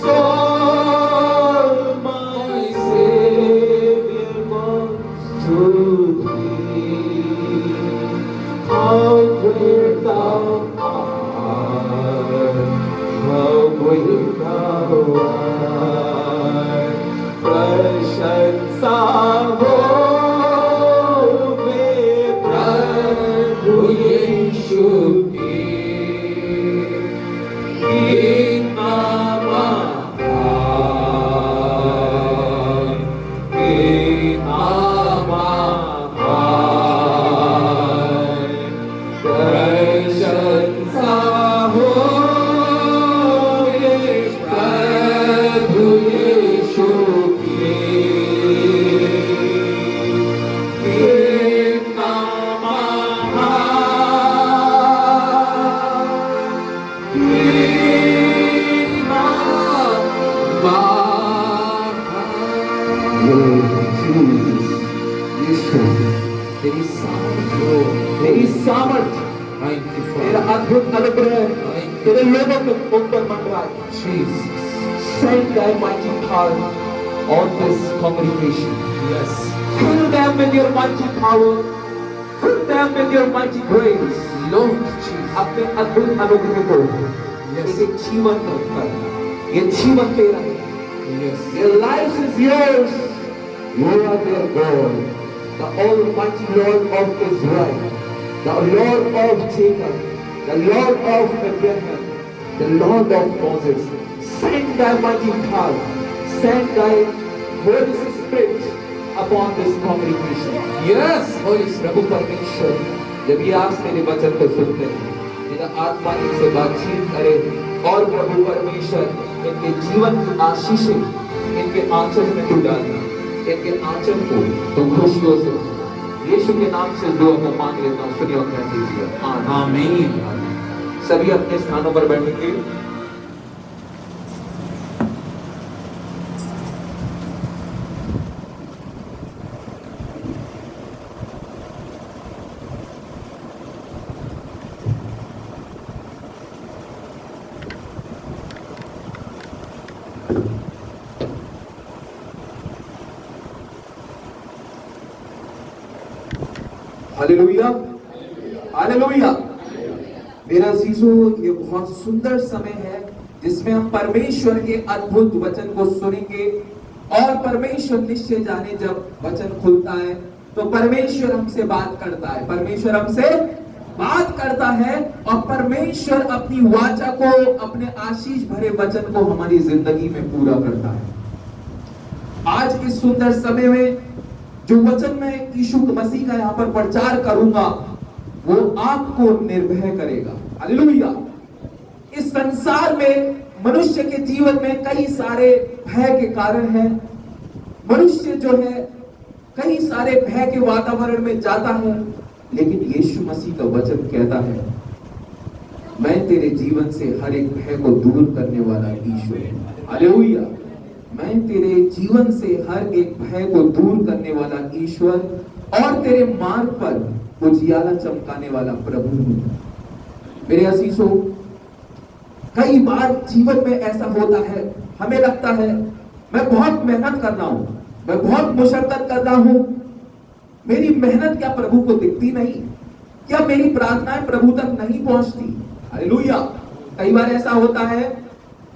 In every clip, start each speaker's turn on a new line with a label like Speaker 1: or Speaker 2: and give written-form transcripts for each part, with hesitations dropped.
Speaker 1: soul, my Savior wants to thee. How great thou art, how great thou art. प्रशंसा हो वे प्रभु यीशु की। कितना महान, कितना महान। प्रशंसा हो वे प्रभु यीशु की। कितना महान, कितना तेरी सामर्थ, तेरा अद्भुत अनुग्रह तेरे लोगों के ऊपर मंडराए। Send thy mighty power on this congregation. Yes. Fill them with your mighty power. Fill them with your mighty grace. Lord Jesus. अपने अद्भुत अनुग्रह को एक जीवन कर। ये जीवन तेरा है। Yes. Their life is yours. You are their God. The Almighty Lord of Israel, the Lord of Jacob, the Lord of Abraham, the Lord of Moses. Send thy mighty power, send thy Holy Spirit upon this congregation. Yes, Holy Spirit. प्रभु परमेश्वर, जब ये आज तेरे वचन को सुनते हैं, तेरा आत्मा इनसे बातचीत करे और प्रभु परमेश्वर इनके जीवन की आशीषें इनके आंचल में तू डालना। इनके आंचल को तुम खुशियों से यीशु के नाम से दुआ को मांग लेता हूँ। सुनिए और कह दीजिए आमीन। सभी अपने स्थानों पर बैठेंगे। Hallelujah, hallelujah. मेरा अजीजों, ये बहुत सुंदर समय है जिसमें हम परमेश्वर के अद्भुत वचन को सुनेंगे और परमेश्वर निश्चय जाने जब वचन खुलता है तो परमेश्वर हमसे बात करता है। परमेश्वर हमसे बात करता है और परमेश्वर अपनी वाचा को, अपने आशीष भरे वचन को हमारी जिंदगी में पूरा करता है। आज इस सुंदर समय में जो वचन मैं यीशु मसीह का यहाँ पर प्रचार करूंगा वो आपको निर्भय करेगा। हालेलुया। इस संसार में मनुष्य के जीवन में कई सारे भय के कारण हैं। मनुष्य जो है कई सारे भय के वातावरण में जाता है, लेकिन यीशु मसीह का वचन कहता है मैं तेरे जीवन से हर एक भय को दूर करने वाला ईश्वर हूं। हालेलुया। मैं तेरे जीवन से हर एक भय को दूर करने वाला ईश्वर और तेरे मार्ग पर उजियाला चमकाने वाला प्रभु हूं। मेरे अजीजों, कई बार जीवन में ऐसा होता है, हमें लगता है मैं बहुत मेहनत कर रहा हूं, मैं बहुत मुशक्कत कर रहा हूं, मेरी मेहनत क्या प्रभु को दिखती नहीं? क्या मेरी प्रार्थनाएं प्रभु तक नहीं पहुंचती? हालेलुया। कई बार ऐसा होता है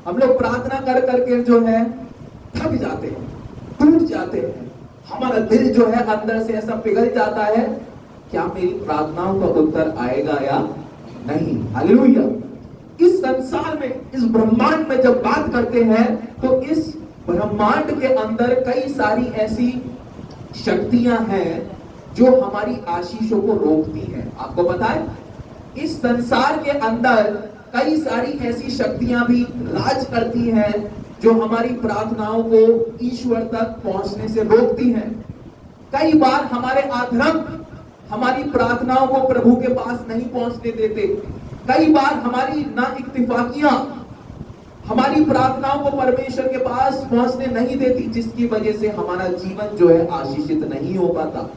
Speaker 1: हम लोग प्रार्थना कर करके जो है थक जाते हैं, टूट जाते हैं, हमारा दिल जो है अंदर से ऐसा पिघल जाता है, क्या मेरी प्रार्थनाओं का उत्तर आएगा या नहीं? हालेलुया। इस संसार में, इस ब्रह्मांड में जब बात करते हैं तो इस ब्रह्मांड के अंदर कई सारी ऐसी शक्तियां हैं जो हमारी आशीषों को रोकती हैं। आपको पता है इस संसार के अंदर कई सारी ऐसी शक्तियां भी राज करती हैं जो हमारी प्रार्थनाओं को ईश्वर तक पहुंचने से रोकती हैं। कई बार हमारे अधर्म हमारी प्रार्थनाओं को प्रभु के पास नहीं पहुंचने देते। कई बार हमारी नाइत्तेफाकियां हमारी प्रार्थनाओं को परमेश्वर के पास पहुंचने नहीं देती, जिसकी वजह से हमारा जीवन जो है आशीषित नहीं हो पाता।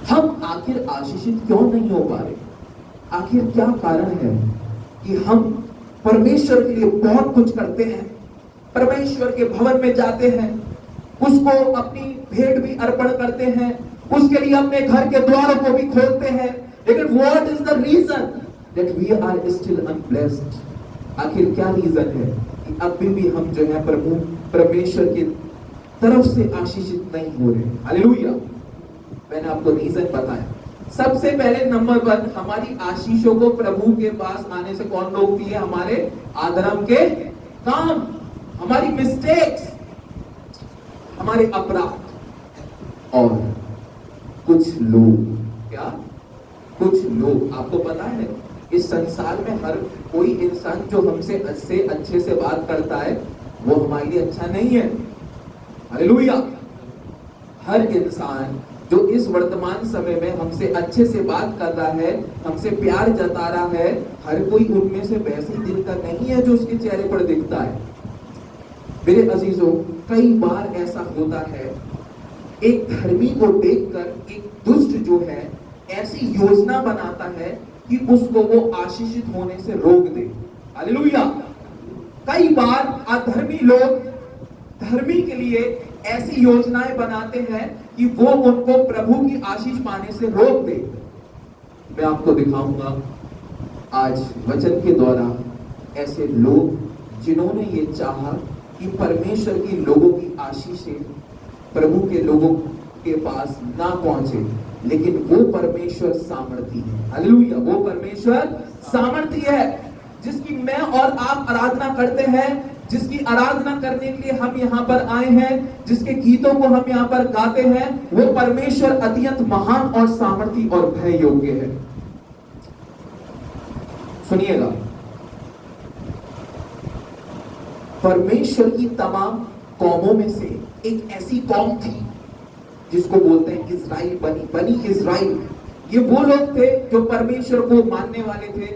Speaker 1: हम आखिर आशीषित क्यों नहीं हो पा रहे? आखिर क्या कारण है कि हम परमेश्वर के लिए बहुत कुछ करते हैं, परमेश्वर के भवन में जाते हैं, उसको अपनी भेंट भी अर्पण करते हैं, उसके लिए अपने घर के द्वारों को भी खोलते हैं, लेकिन what is the reason that we are still unblessed? आखिर क्या रीजन है कि अभी भी हम जो है प्रभु परमेश्वर की तरफ से आशीषित नहीं हो रहे? हालेलुया। मैंने आपको रीजन बताया। सबसे पहले नंबर 1, हमारी आशीषों को प्रभु के पास आने से कौन रोकती है? हमारे अधर्म के काम, हमारी मिस्टेक्स, हमारे अपराध। और कुछ लोग, क्या कुछ लोग, आपको पता है इस संसार में हर कोई इंसान जो हमसे अच्छे से बात करता है वो हमारे लिए अच्छा नहीं है। हालेलुया। हर इंसान जो इस वर्तमान समय में हमसे अच्छे से बात कर रहा है, हमसे प्यार जता रहा है, हर कोई उनमें से वैसे दिल का नहीं है जो उसके चेहरे पर दिखता है। मेरे अजीजों, कई बार ऐसा होता है, एक धर्मी को देखकर एक दुष्ट जो है ऐसी योजना बनाता है कि उसको वो आशीषित होने से रोक दे। हालेलुया। कई बार अधर्मी लोग धर्मी के लिए ऐसी योजनाएं बनाते हैं कि वो उनको प्रभु की आशीष पाने से रोक दे। मैं आपको दिखाऊंगा आज वचन के द्वारा ऐसे लोग जिन्होंने ये चाहा कि परमेश्वर की लोगों की आशीषें प्रभु के लोगों के पास ना पहुंचे, लेकिन वो परमेश्वर सामर्थी है। हालेलुया। वो परमेश्वर सामर्थी है जिसकी मैं और आप आराधना करते हैं, जिसकी आराधना करने के लिए हम यहाँ पर आए हैं, जिसके गीतों को हम यहाँ पर गाते हैं, वो परमेश्वर अत्यंत महान और सामर्थी और भय योग्य है। सुनिएगा, परमेश्वर की तमाम कौमों में से एक ऐसी कौम थी जिसको बोलते हैं इजराइल, बनी इजराइल। ये वो लोग थे जो परमेश्वर को मानने वाले थे,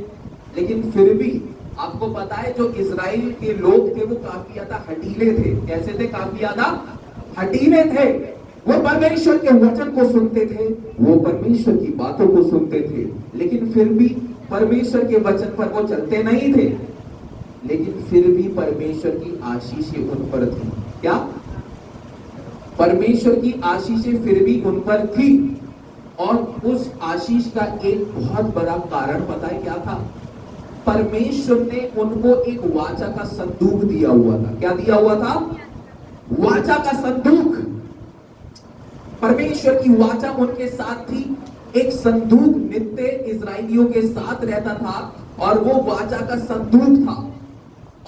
Speaker 1: लेकिन फिर भी आपको पता है जो इजराइल के लोग थे वो काफी ज्यादा हठीले थे। कैसे थे? काफी ज्यादा हठीले थे। वो परमेश्वर के वचन को सुनते थे, वो परमेश्वर की बातों को सुनते थे, लेकिन फिर भी परमेश्वर के वचन पर वो चलते नहीं थे। लेकिन फिर भी परमेश्वर की आशीषें उन पर थी। क्या? परमेश्वर की आशीषें फिर भी उन पर थी। और उस आशीष का एक बहुत बड़ा कारण पता है क्या था? परमेश्वर ने उनको एक वाचा का संदूक दिया हुआ था। क्या दिया हुआ था? वाचा का संदूक। परमेश्वर की वाचा उनके साथ थी। एक संदूक नित्य इजराइलियों के साथ रहता था और वो वाचा का संदूक था।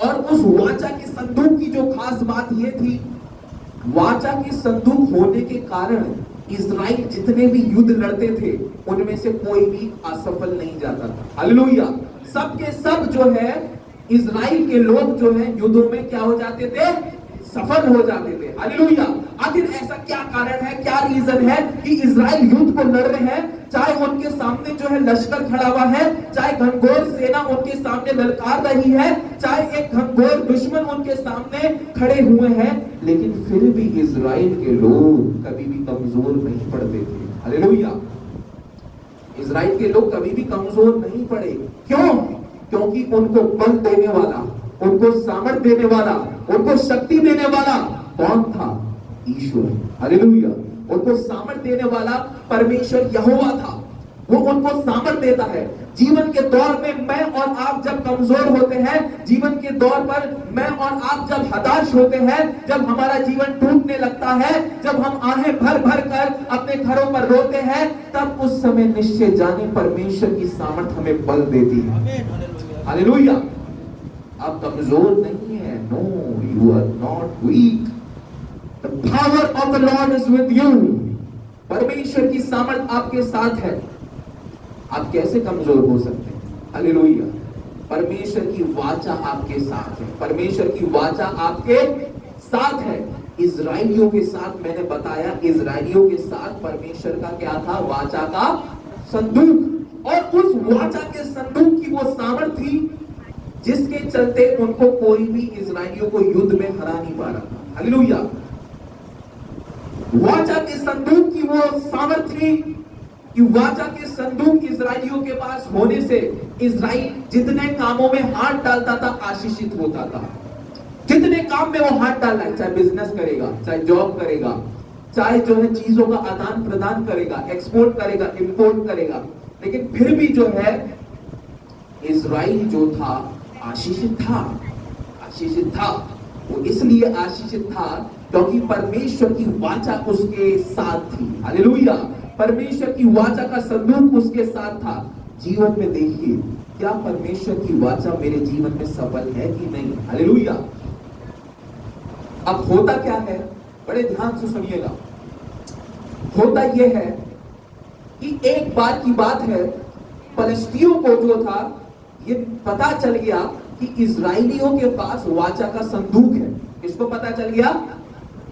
Speaker 1: और उस वाचा के संदूक की जो खास बात यह थी, वाचा के संदूक होने के कारण इजराइल जितने भी युद्ध लड़ते थे उनमें से कोई भी असफल नहीं जाता था। हालेलुया। सब के सब जो है इजराइल के लोग जो है युद्धों में क्या हो जाते थे? सफल हो जाते थे। हालेलुया। आखिर ऐसा क्या कारण है, क्या रीजन है कि इजराइल युद्ध को लड़ रहे हैं? चाहे उनके सामने जो है लश्कर खड़ा हुआ है, चाहे घनघोर सेना उनके सामने ललकार रही है, चाहे एक घनघोर दुश्मन उनके सामने खड़े हुए हैं, लेकिन फिर भी इजराइल के लोग कभी भी कमजोर नहीं पड़ते थे। हालेलुया। इजराइल के लोग कभी भी कमजोर नहीं पड़े। क्यों? क्योंकि उनको बल देने वाला, उनको सामर्थ देने वाला, उनको शक्ति देने वाला कौन था? ईश्वर। हालेलुया। उनको सामर्थ देने वाला परमेश्वर यहोवा था। वो उनको सामर्थ देता है। जीवन के दौर में मैं और आप जब कमजोर होते हैं, जीवन के दौर पर मैं और आप जब हताश होते हैं, जब हमारा जीवन टूटने लगता है, जब हम आहें भर भर कर अपने घरों पर रोते हैं, तब उस समय निश्चय जाने परमेश्वर की सामर्थ हमें बल देती है। हालेलुया। आप कमजोर नहीं है। No, you are not weak. The power of the Lord is with you. परमेश्वर की सामर्थ आपके साथ है। आप कैसे कमजोर हो सकते हैं? हालेलुया। परमेश्वर की वाचा आपके साथ है। परमेश्वर की वाचा आपके साथ है। इजराइलियों के साथ मैंने बताया, इजराइलियों के साथ परमेश्वर का क्या था? वाचा का संदूक। और उस वाचा के संदूक की वो सामर्थ थी जिसके चलते उनको कोई भी इजराइलियों को युद्ध में हरा नहीं पा रहा था। हालेलुया। वाचा के संदूक की वो सामर्थ थी कि वाचा के संदूक इजराइल इजराइलियों के पास होने से इजराइल जितने कामों में हाथ डालता था आशीषित होता था। जितने काम में वो हाथ डाल रहा है, चाहे बिजनेस करेगा, चाहे जॉब करेगा, चाहे जो है चीजों का आदान प्रदान करेगा, एक्सपोर्ट करेगा, इंपोर्ट करेगा, लेकिन फिर भी जो है इजराइल जो था आशीषित था। आशीषित था वो इसलिए आशीषित था क्योंकि परमेश्वर की वाचा उसके साथ थी। हालेलुया। परमेश्वर की वाचा का संदूक उसके साथ था। जीवन में देखिए, क्या परमेश्वर की वाचा मेरे जीवन में सफल है कि नहीं? हालेलुया। अब होता क्या है, बड़े ध्यान से सुनिएगा। होता यह है कि एक बार की बात है, फलिस्तियों को जो था ये पता चल गया कि इजराइलियों के पास वाचा का संदूक है। इसको पता चल गया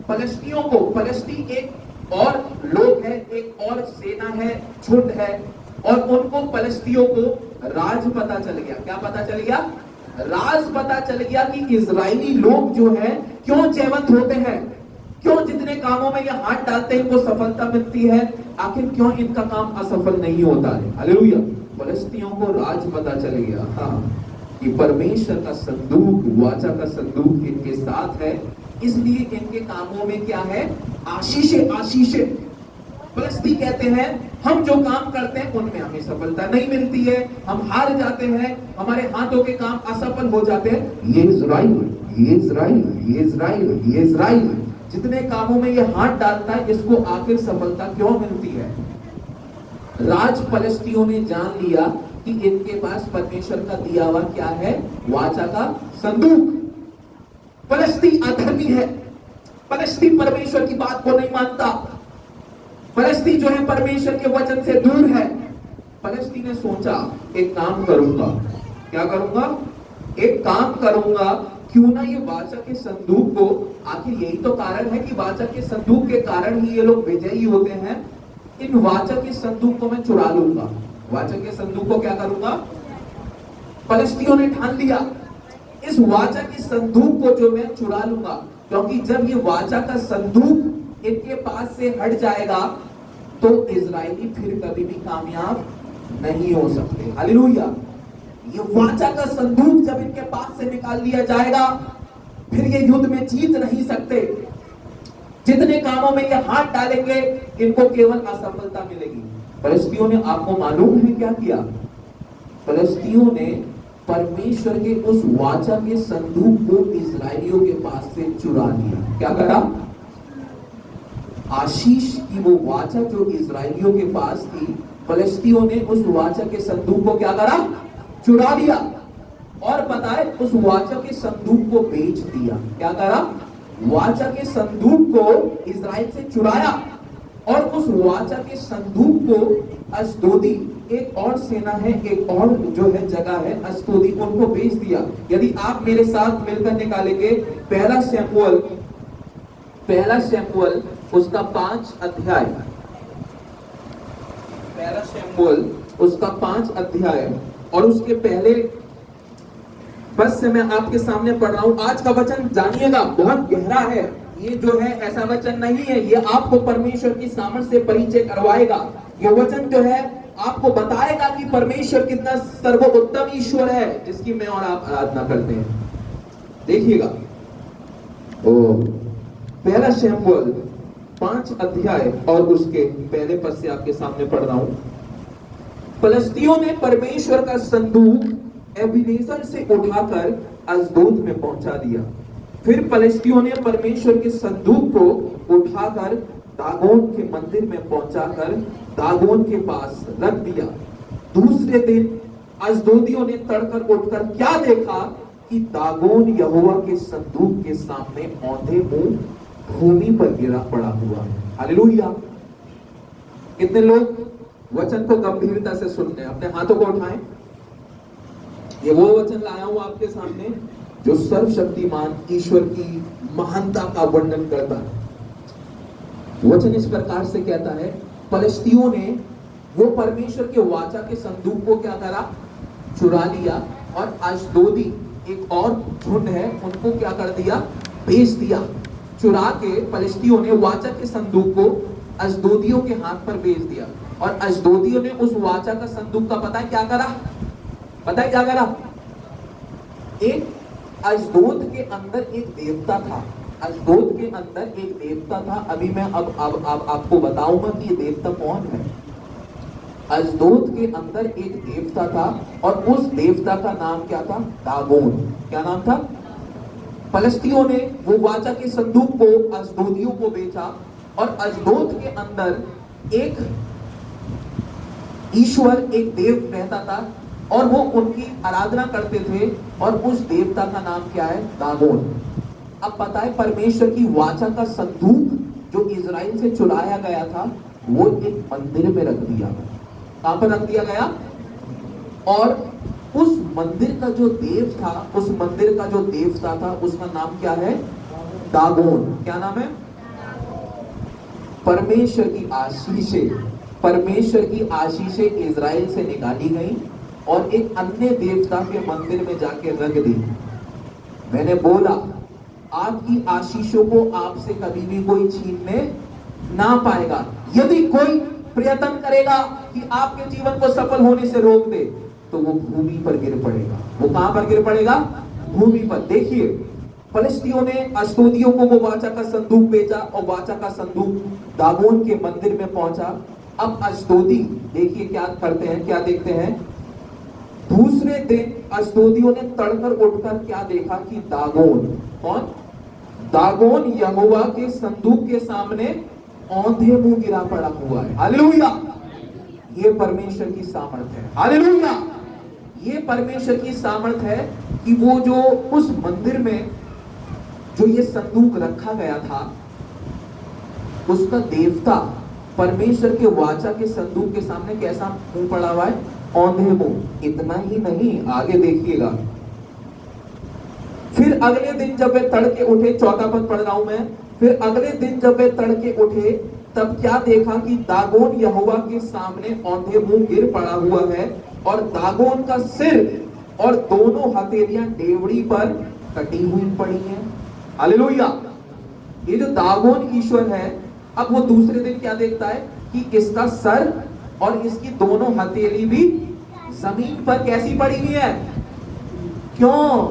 Speaker 1: फलिस्तियों को। फलिस्ती एक और लोग है, एक और सेना है, झुंड है, और उनको फलिस्तियों को राज पता चल गया। क्या पता चल गया? राज पता चल गया कि इजराइली लोग जो है क्यों जयवंत होते हैं, क्यों जितने कामों में ये हाथ डालते हैं इनको सफलता मिलती है, आखिर क्यों इनका काम असफल नहीं होता है। हालेलुया। फलिस्तियों को राज पता चल गया, हाँ, कि परमेश्वर का संदूक, वाचा का संदूक इनके साथ है, इसलिए इनके कामों में क्या है? आशीष। आशीष। फलिस्ती कहते हैं हम जो काम करते हैं उनमें हमें सफलता नहीं मिलती है, हम हार जाते हैं, हमारे हाथों के काम असफल हो जाते हैं। ये इजराइल, ये इजराइल, ये इजराइल, ये इजराइल जितने कामों में ये हाथ डालता है इसको आखिर सफलता क्यों मिलती है? राज फलिस्तियों ने जान लिया कि इनके पास परमेश्वर का दिया हुआ क्या है? वाचा का संदूक। फलिस्ती अधर्मी है, फलिस्ती परमेश्वर की बात को नहीं मानता, फलिस्ती जो है परमेश्वर के वचन से दूर है। फलिस्ती ने सोचा एक काम करूंगा। क्या करूंगा? एक काम करूंगा, क्यों ना ये वाचा के संदूक को, आखिर यही तो कारण है कि वाचा के संदूक के कारण ही ये लोग विजयी होते हैं, इन वाचा के संदूक को मैं चुरा लूंगा। वाचा के संदूक को क्या करूंगा? फलिस्तियों ने ठान लिया इस वाचा के संदूक को जो मैं चुरा लूंगा, क्योंकि जब ये वाचा का संदूक इनके पास से हट जाएगा तो इजरायली फिर कभी भी कामयाब नहीं हो सकते। हालेलुया। ये वाचा का संदूक जब इनके पास से निकाल लिया जाएगा फिर ये युद्ध में जीत नहीं सकते। जितने कामों में ये हाथ डालेंगे इनको केवल असफलता मिलेगी। फलिस्तियों ने, आपको मालूम है क्या किया? फलिस्तियों ने परमेश्वर के उस वाचा के संदूक को इजराइलियों के पास से चुरा लिया। क्या करा? आशीष की वो वाचा जो इजराइलियों के पास थी, फलिस्तियों ने उस वाचा के संदूक को क्या करा? चुरा लिया। और बताए उस वाचा के संदूक को बेच दिया। क्या करा? वाचा के संदूक को इजराइल से चुराया और उस वाचा के संदूक को अश्दोदी, एक और सेना है, एक और जो है जगह है अश्दोदी, उनको बेच दिया। यदि आप मेरे साथ मिलकर निकालेंगे पहला शमूएल उसका 5 अध्याय, पहला शमूएल उसका 5 अध्याय और उसके पहले बस से मैं आपके सामने पढ़ रहा हूं। आज का वचन जानिएगा, बहुत गहरा है। ये जो है ऐसा वचन नहीं है, ये आपको परमेश्वर की सामर्थ से परिचय करवाएगा। ये वचन जो है आपको बताएगा कि परमेश्वर कितना सर्वोत्तम ईश्वर है जिसकी मैं और आप आराधना करते हैं। देखिएगा, पहला शमूएल 5 अध्याय और उसके पहले पद से आपके सामने पढ़ रहा हूं। फलिस्तियों ने परमेश्वर का संदूक एबेनेजर से उठाकर अश्दोद में पहुंचा दिया। फिर फलिस्तियों ने परमेश्वर के संदूक को उठाकर दागोन के मंदिर में पहुंचाकर दागोन के पास रख दिया। दूसरे दिन अश्दोदियों ने तड़कर उठकर क्या देखा कि दागोन यहोवा के संदूक के सामने औंधे मुंह भूमि पर गिरा पड़ा हुआ है। हालेलुया। कितने लोग वचन को गंभीरता से सुनते हैं? अपने हाथों को उठाएं। ये वो वचन लाया हूं आपके सामने जो सर्वशक्तिमान ईश्वर की महानता का वर्णन करता है। वचन इस प्रकार से कहता है, फलिस्तियों ने वो परमेश्वर के वाचा के संदूक को क्या करा? चुरा लिया और अश्दोदी, एक और झुंड है, उनको क्या कर दिया? बेच दिया। चुरा के फलिस्तियों ने वाचा के संदूक को अश्दोदियों के हाथ पर बेच दिया। और अशदोदियों ने उस वाचा का संदूक का पता है क्या करा? पता है क्या करा? एक अशदोद के अंदर एक देवता था, अशदोद के अंदर एक देवता था। अभी मैं अब आपको बताऊंगा कि ये देवता कौन है। अशदोद के अंदर एक देवता था और उस देवता का नाम क्या था? दागोन। क्या नाम था? फलस्तियों ने वो वाचा के संदूक को अशदोदियों को बेचा और अशदोद के अंदर एक ईश्वर, एक देव रहता था और वो उनकी आराधना करते थे और उस देवता का नाम क्या है? दागोन। अब पता है परमेश्वर की वाचा का संदूक जो इजराइल से चुराया गया था वो एक मंदिर में रख दिया गया। कहां पर रख दिया गया? और उस मंदिर का जो देव था, उस मंदिर का जो देवता था उसका नाम क्या है? दागोन। क्या नाम है? परमेश्वर की आशीषें इजराइल से निकाली गई और एक अन्य देवता के मंदिर में जाके रख दी। मैंने बोला आपकी आशीषों को आपसे कभी भी कोई छीनने ना पाएगा। यदि कोई प्रयत्न करेगा कि आपके जीवन को सफल होने से रोक दे तो वो भूमि पर गिर पड़ेगा। वो कहां पर गिर पड़ेगा? भूमि पर। देखिए फलिस्तियों ने अशदोदियों को वो वाचा का संदूक बेचा और वाचा का संदूक दागोन के मंदिर में पहुंचा। अब अशदोदी देखिए क्या करते हैं, क्या देखते हैं। दूसरे दिन अशदोदियों ने तड़कर उठकर क्या देखा कि दागोन, कौन? दागोन यहोवा के संदूक के सामने औंधे मुंह गिरा पड़ा हुआ है। हालेलुया! ये परमेश्वर की सामर्थ है। हालेलुया! ये परमेश्वर की सामर्थ है कि वो जो उस मंदिर में जो ये संदूक रखा गया था उसका देवता परमेश्वर के वाचा के संदूक के सामने कैसा मुंह पड़ा हुआ है? औंधे मुंह। इतना ही नहीं, आगे देखिएगा। फिर अगले दिन जब वे तड़के उठे, चौथा पद पढ़ रहा हूं मैं। फिर अगले दिन जब वे तड़के उठे तब क्या देखा कि दागोन यहोवा के सामने औंधे मुंह गिर पड़ा हुआ है और दागोन का सिर और दोनों हथेलियां डेवड़ी पर कटी हुई पड़ी हैं। हालेलुया! ये जो दागोन ईश्वर है, अब वो दूसरे दिन क्या देखता है कि इसका सर और इसकी दोनों हथेली भी जमीन पर कैसी पड़ी हुई है। क्यों?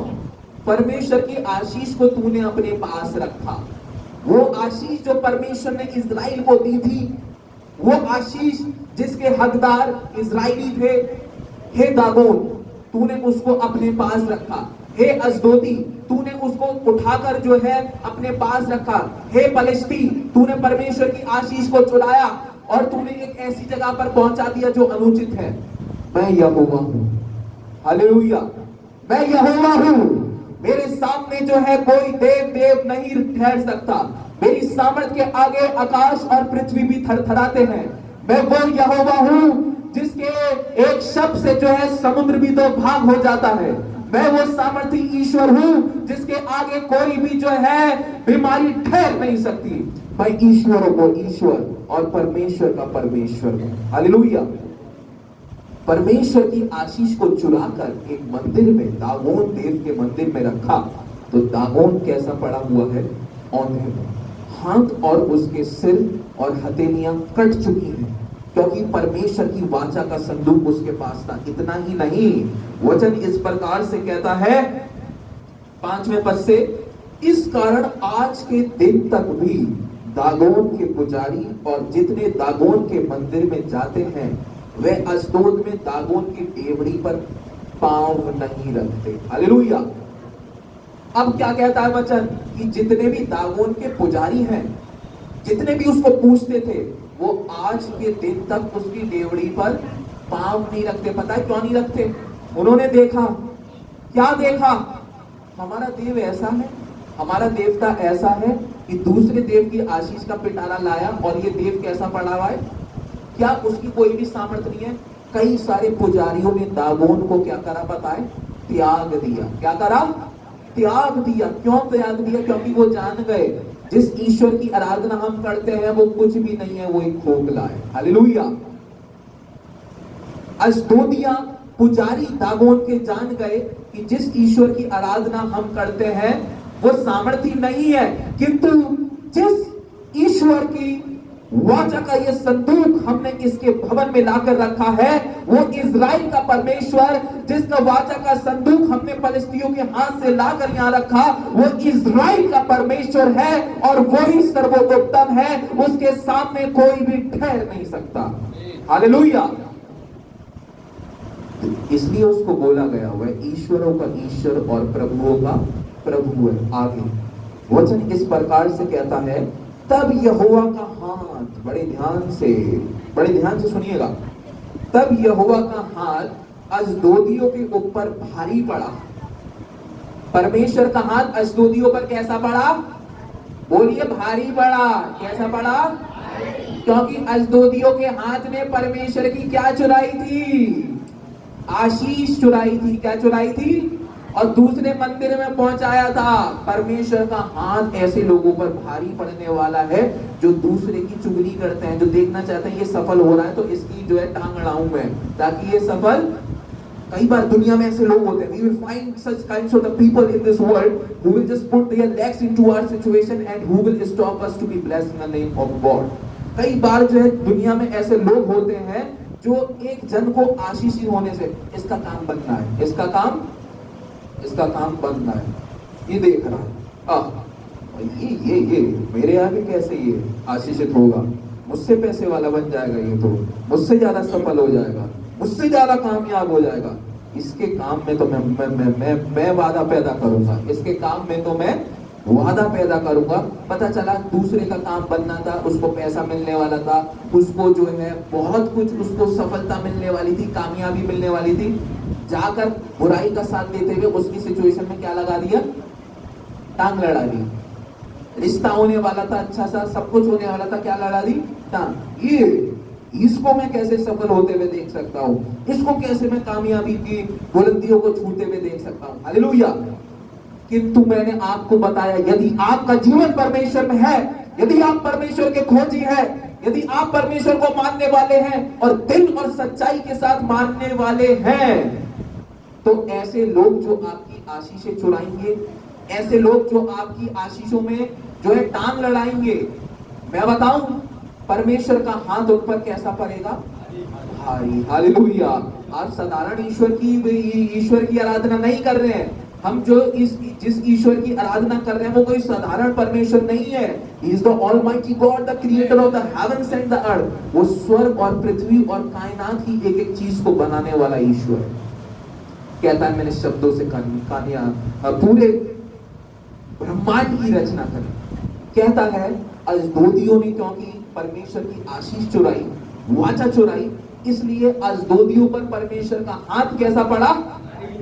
Speaker 1: परमेश्वर की आशीष को तूने अपने पास रखा। वो आशीष जो परमेश्वर ने इजराइल को दी थी, वो आशीष जिसके हकदार इजराइली थे, हे दागोन तूने उसको अपने पास रखा। हे अशदोदी तूने उसको उठाकर जो है अपने पास रखा। हे फलिस्ती तूने परमेश्वर की आशीष को चुराया और तूने एक ऐसी जगह पर पहुंचा दिया जो अनुचित है। मैं यहोवा हूं। हालेलुया! मैं यहोवा हूं। मेरे सामने जो है कोई देव नहीं ठहर सकता। मेरी सामर्थ के आगे आकाश और पृथ्वी भी थरथराते हैं। मैं वो यहोवा हूं जिसके एक शब्द से जो है समुद्र भी तो भाग हो जाता है। मैं वो सामर्थी ईश्वर हूं जिसके आगे कोई भी जो है बीमारी ठहर नहीं सकती। मैं ईश्वरों को ईश्वर और परमेश्वर का परमेश्वर हूं। हालेलुया! परमेश्वर की आशीष को चुराकर एक मंदिर में, दागोन देव के मंदिर में रखा तो दागोन कैसा पड़ा हुआ है? औंधे मुंह। हाथ और उसके सिर और हथेलियां कट चुकी हैं क्योंकि परमेश्वर की वाचा का संदूक उसके पास था। इतना ही नहीं, वचन इस प्रकार से कहता है 5वें पद से, इस कारण आज के दिन तक भी दागोन के पुजारी और जितने दागोन के मंदिर में जाते हैं वे अशदोद में दागोन की डेवड़ी पर पांव नहीं रखते। हालेलुया! अब क्या कहता है वचन कि जितने भी दागोन के पुजारी हैं, जितने भी उसको पूछते थे, वो आज के दिन तक उसकी डेवड़ी पर पांव नहीं रखते। पता है क्यों नहीं रखते? उन्होंने देखा, क्या देखा? हमारा देव ऐसा है, हमारा देवता ऐसा है कि दूसरे देव की आशीष का पिटारा लाया और ये देव कैसा पड़ा हुआ है? क्या उसकी कोई भी सामर्थ नहीं है? कई सारे पुजारियों ने दागोन को क्या करा पता है? त्याग दिया। क्या करा? त्याग दिया। क्यों त्याग दिया? क्योंकि वो जान गए जिस ईश्वर की आराधना हम करते हैं वो कुछ भी नहीं है, वो एक खोखला है। हालेलुया! अशदोदिया पुजारी दागोन के जान गए कि जिस ईश्वर की आराधना हम करते हैं वो सामर्थी नहीं है, किंतु जिस ईश्वर की वाचा का ये संदूक हमने इसके भवन में लाकर रखा है। वो इजराइल का परमेश्वर जिसका वाचा का संदूक हमने फलिस्तियों के हाथ से लाकर यहां रखा, वो इजराइल का परमेश्वर है और वही सर्वोत्तम है, उसके सामने कोई भी ठहर नहीं सकता। हालेलुया। इसलिए उसको बोला गया हुआ है ईश्वरों का ईश्वर और प्रभुओं का प्रभु है। आगे वचन इस प्रकार से कहता है, तब यहोवा का हाथ, बड़े ध्यान से सुनिएगा, तब यहोवा का हाथ अशदोदियों के ऊपर भारी पड़ा। परमेश्वर का हाथ अशदोदियों पर कैसा पड़ा? बोलिए भारी पड़ा। कैसा पड़ा? क्योंकि अशदोदियों के हाथ में परमेश्वर की क्या चुराई थी? आशीष चुराई थी। क्या चुराई थी? और दूसरे मंदिर में पहुंचाया था। परमेश्वर का हाथ ऐसे लोगों पर भारी पड़ने वाला है जो दूसरे की चुगली करते हैं, जो देखना चाहते हैं ये सफल हो रहा है तो इसकी जो है टांग अड़ाऊं मैं ताकि ये सफल। कई बार दुनिया में ऐसे लोग होते हैं, we will find such kinds of the people in this world who will just put their legs into our situation and who will stop us to be blessed in the name of God। कई बार जो है दुनिया में ऐसे लोग होते हैं जो एक जन को आशीषित होने से, इसका काम बनना है, इसका काम बनना है, ये देख रहा है, ये मेरे आगे कैसे ये आशीषित होगा, मुझसे पैसे वाला बन जाएगा, ये तो मुझसे ज्यादा सफल हो जाएगा, मुझसे ज्यादा कामयाब हो जाएगा, इसके काम में तो मैं वादा पैदा करूंगा, इसके काम में तो मैं वादा पैदा करूंगा। पता चला दूसरे का काम बनना था, उसको पैसा मिलने वाला था, उसको जो है बहुत कुछ, उसको सफलता मिलने वाली थी, कामयाबी मिलने वाली थी, जाकर बुराई का साथ देते हुए उसकी सिचुएशन में क्या लगा दिया? टांग लड़ा दी। रिश्ता होने वाला था, अच्छा सा सब कुछ होने वाला था, क्या लड़ा दी? टांग। ये इसको मैं कैसे सफल होते हुए देख सकता हूँ, इसको कैसे मैं कामयाबी की बुलंदियों को छूते हुए देख सकता हूँ। हालेलुया। किंतु मैंने आपको बताया, यदि आपका जीवन परमेश्वर में है, यदि आप परमेश्वर के खोजी हैं, यदि आप परमेश्वर को मानने वाले हैं और दिल और सच्चाई के साथ मानने वाले हैं, तो ऐसे लोग जो आपकी आशीषें चुराएंगे, ऐसे लोग जो आपकी आशीषों में जो है टांग लड़ाएंगे, मैं बताऊं परमेश्वर का हाथ उन पर कैसा पड़ेगा? भारी। हालेलुया। आप साधारण ईश्वर की आराधना नहीं कर रहे हैं। हम जो जिस ईश्वर की आराधना कर रहे हैं वो कोई साधारण परमेश्वर नहीं है। He is the Almighty God, the Creator of the heavens and the earth। वो स्वर्ग और पृथ्वी और कायनात की एक एक चीज को बनाने वाला ईश्वर कहता है, मैंने शब्दों से पूरे ब्रह्मांड की रचना करी। कहता है अजदोदियों ने क्योंकि परमेश्वर की आशीष चुराई, वाचा चुराई, इसलिए अजदोदियों पर परमेश्वर का हाथ कैसा पड़ा?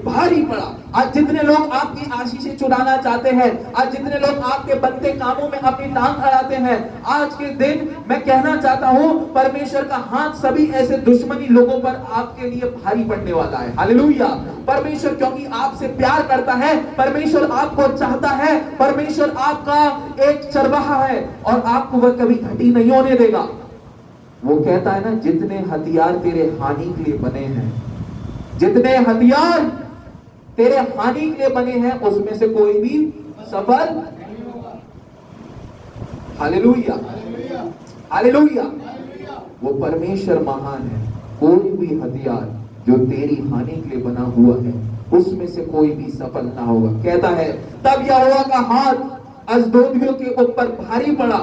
Speaker 1: भारी पड़ा। आज जितने लोग आपकी आशीषें चुराना चाहते हैं, आज जितने लोग आपके बनते कामों में अपनी टांग अड़ाते हैं, आज के दिन मैं कहना चाहता हूं परमेश्वर का हाथ सभी ऐसे दुश्मनी लोगों पर आपके लिए भारी पड़ने वाला है। हालेलुया। परमेश्वर क्योंकि आपसे प्यार करता है, परमेश्वर आपको चाहता है, परमेश्वर आपका एक चरवाहा है और आपको वह कभी घटी नहीं होने देगा। वो कहता है ना, जितने हथियार तेरे हानि के लिए बने हैं, जितने हथियार तेरे हानि के लिए बने हैं, उसमें से कोई भी सफल। हालेलुया। हालेलुया। वो परमेश्वर महान है। कोई भी हथियार जो तेरी हानि के लिए बना हुआ है, उसमें से कोई भी सफल ना होगा। कहता है तब यहोवा का हाथ अजदोदियों के ऊपर भारी पड़ा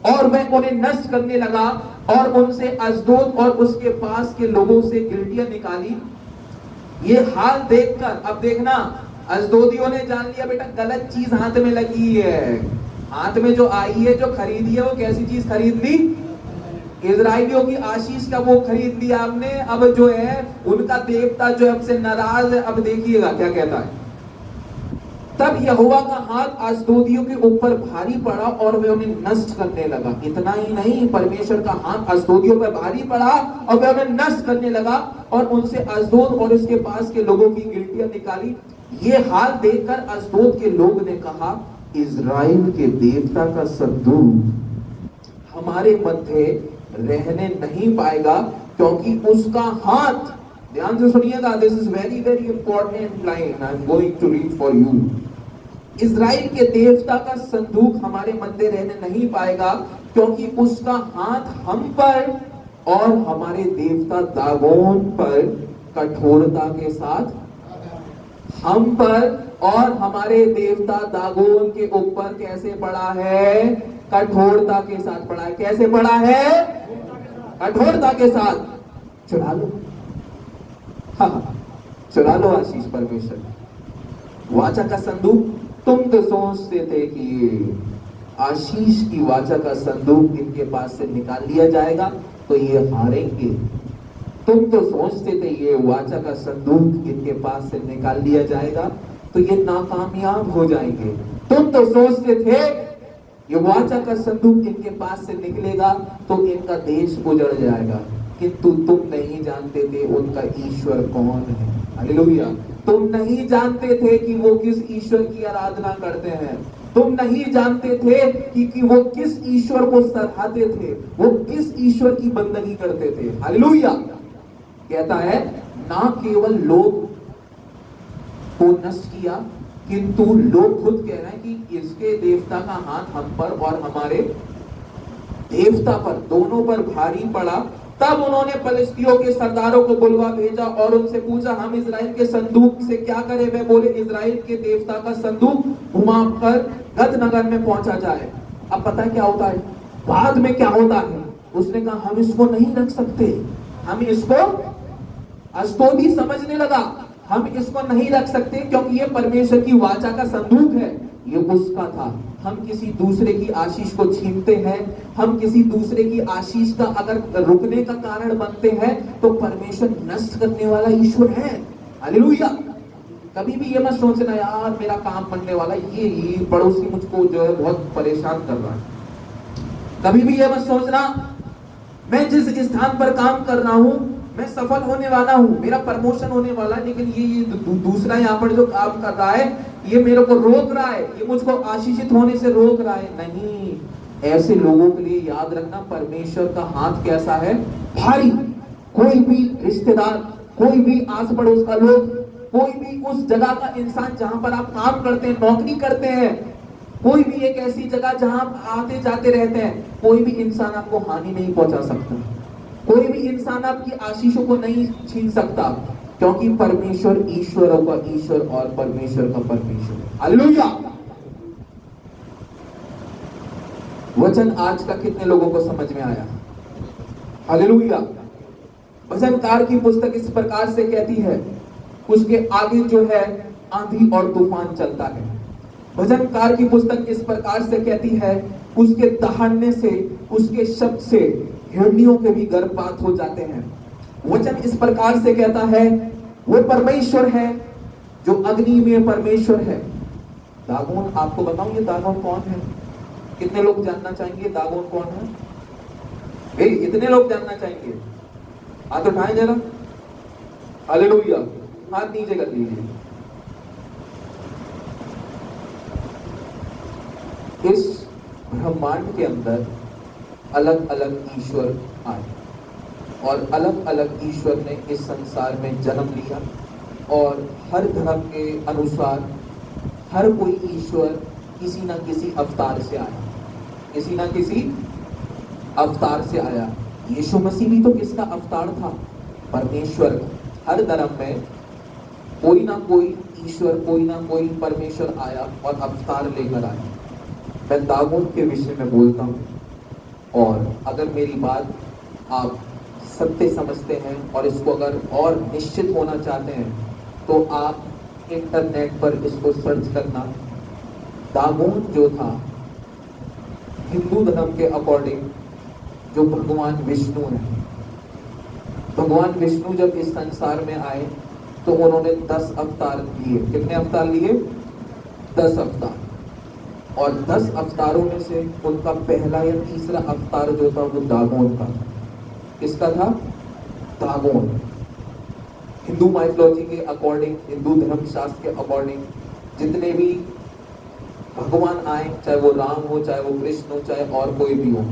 Speaker 1: और वह उन्हें नष्ट करने लगा और उनसे अजदोद और उसके पास के लोगों से गिलटियां निकाली। ये हाल देखकर अब देखना, अजदोदियों ने जान लिया बेटा गलत चीज हाथ में लगी है। हाथ में जो आई है, जो खरीदी है, वो कैसी चीज खरीद ली? इजराइलियों की आशीष का वो खरीद लिया आपने। अब जो है उनका देवता जो हमसे नाराज है। अब देखिएगा क्या कहता है, तब यहोवा का हाथ अजदोदियों के ऊपर भारी पड़ा और वे उन्हें नष्ट करने लगा। इतना ही नहीं, परमेश्वर का हाथ अजदोदियों पर भारी पड़ा और वे उन्हें नष्ट करने लगा और उनसे अजदोद और उसके पास के लोगों की गिलटियां निकाली। ये हाल देखकर अजदोद के लोग ने कहा, इजराइल के देवता का संदूक हमारे मध्य रहने नहीं पाएगा, क्योंकि उसका हाथ, ध्यान से सुनिएगा, this is very very important line, I am going to read for you. Israel के देवता का संदूक हमारे मध्य रहने नहीं पाएगा, क्योंकि उसका हाथ हम पर और हमारे देवता दागोन पर कठोरता के साथ, हम पर और हमारे देवता दागोन के ऊपर कैसे पड़ा है? कठोरता के साथ पड़ा है। कैसे पड़ा है? कठोरता के साथ। चुरा लो, हाँ, चुरा लो आशीष परमेश्वर। वाचा का संदूक, तुम तो सोचते थे कि ये आशीष की वाचा का संदूक इनके पास से निकाल लिया जाएगा तो ये हारेंगे। तुम तो सोचते थे ये वाचा का संदूक इनके पास से निकाल लिया जाएगा तो ये नाकामयाब हो जाएंगे। तुम तो सोचते थे ये वाचा का संदूक इनके पास से निकलेगा तो इनका देश उजड़ जाएगा, किंतु तुम नहीं जानते थे उनका ईश्वर कौन है। हालेलुया। तुम नहीं जानते थे कि वो किस ईश्वर की आराधना करते हैं। तुम नहीं जानते थे कि वो किस ईश्वर को सराहते थे, वो किस ईश्वर की बंदगी करते थे। हालेलुया। कहता है ना केवल लोग को नष्ट किया, किंतु लोग खुद कह रहे हैं कि इसके देवता का हाथ हम पर और हमारे देवता पर, दोनों पर भारी पड़ा। तब उन्होंने फलिस्तियों के सरदारों को बुलवा भेजा और उनसे पूछा, हम इजराइल के संदूक से क्या करें? वे बोले, इजराइल के देवता का संदूक घुमाकर गद नगर में पहुंचा जाए। अब पता है क्या होता है बाद में? क्या होता है? उसने कहा हम इसको नहीं रख सकते, हम इसको, अस्तोदी समझने लगा, हम इसको नहीं रख सकते क्योंकि ये परमेश्वर की वाचा का संदूक है, ये उसका था। हम किसी दूसरे की आशीष को छीनते हैं, हम किसी दूसरे की आशीष का अगर रुकने का कारण बनते हैं तो परमेश्वर नष्ट करने वाला ईश्वर है। हालेलुया। कभी भी ये मत सोचना यार मेरा काम बनने वाला, ये पड़ोसी मुझको जो है बहुत परेशान कर रहा है। कभी भी ये मत सोचना मैं जिस स्थान पर काम कर रहा हूं मैं सफल होने वाला हूं, मेरा प्रमोशन होने वाला है, लेकिन ये दूसरा यहाँ पर जो काम कर रहा है ये मेरे को रोक रहा है, ये मुझको आशीषित होने से रोक रहा है। नहीं, ऐसे लोगों के लिए याद रखना परमेश्वर का हाथ कैसा है? भारी। कोई भी रिश्तेदार, कोई भी आस पड़ोस का लोग, कोई भी उस जगह का इंसान जहां पर आप काम करते हैं, नौकरी करते हैं, कोई भी एक ऐसी जगह जहां आते जाते रहते हैं, कोई भी इंसान आपको हानि नहीं पहुंचा सकता, कोई भी इंसान आपकी आशीषों को नहीं छीन सकता, क्योंकि परमेश्वर ईश्वरों का ईश्वर और परमेश्वर का परमेश्वर। हालेलुया। वचन आज का कितने लोगों को समझ में आया? हालेलुया। भजनकार की पुस्तक इस प्रकार से कहती है, उसके आगे जो है आंधी और तूफान चलता है। भजनकार की पुस्तक इस प्रकार से कहती है, उसके दहाड़ने से, उसके शब्द से हिरनियों के भी गर्भपात हो जाते हैं। वचन इस प्रकार से कहता है, वो परमेश्वर है जो अग्नि में परमेश्वर है। दागोन, आपको बताऊं ये दागोन कौन है? कितने लोग जानना चाहेंगे दागोन कौन है? इतने लोग जानना चाहेंगे? हाथ उठाएं जरा। हालेलुया। हाथ नीचे कर लीजिए। इस ब्रह्मांड के अंदर अलग अलग ईश्वर आए और अलग अलग ईश्वर ने इस संसार में जन्म लिया, और हर धर्म के अनुसार हर कोई ईश्वर किसी न किसी अवतार से आया, किसी न किसी अवतार से आया। यीशु मसीह भी तो किसका अवतार था? परमेश्वर का। हर धर्म में कोई ना कोई ईश्वर, कोई ना कोई परमेश्वर आया और अवतार लेकर आया। मैं दागोन के विषय में बोलता हूँ, और अगर मेरी बात आप सत्य समझते हैं और इसको अगर और निश्चित होना चाहते हैं तो आप इंटरनेट पर इसको सर्च करना। दागोन जो था हिंदू धर्म के अकॉर्डिंग जो भगवान विष्णु है, भगवान विष्णु जब इस संसार में आए तो उन्होंने 10 अवतार लिए। कितने अवतार लिए? 10 अवतार। और 10 अवतारों में से उनका पहला या तीसरा अवतार जो था वो दागोन का। किसका था? दागोन। हिंदू माइथोलॉजी के अकॉर्डिंग, हिंदू धर्मशास्त्र के अकॉर्डिंग जितने भी भगवान आए, चाहे वो राम हो, चाहे वो कृष्ण हो, चाहे और कोई भी हो,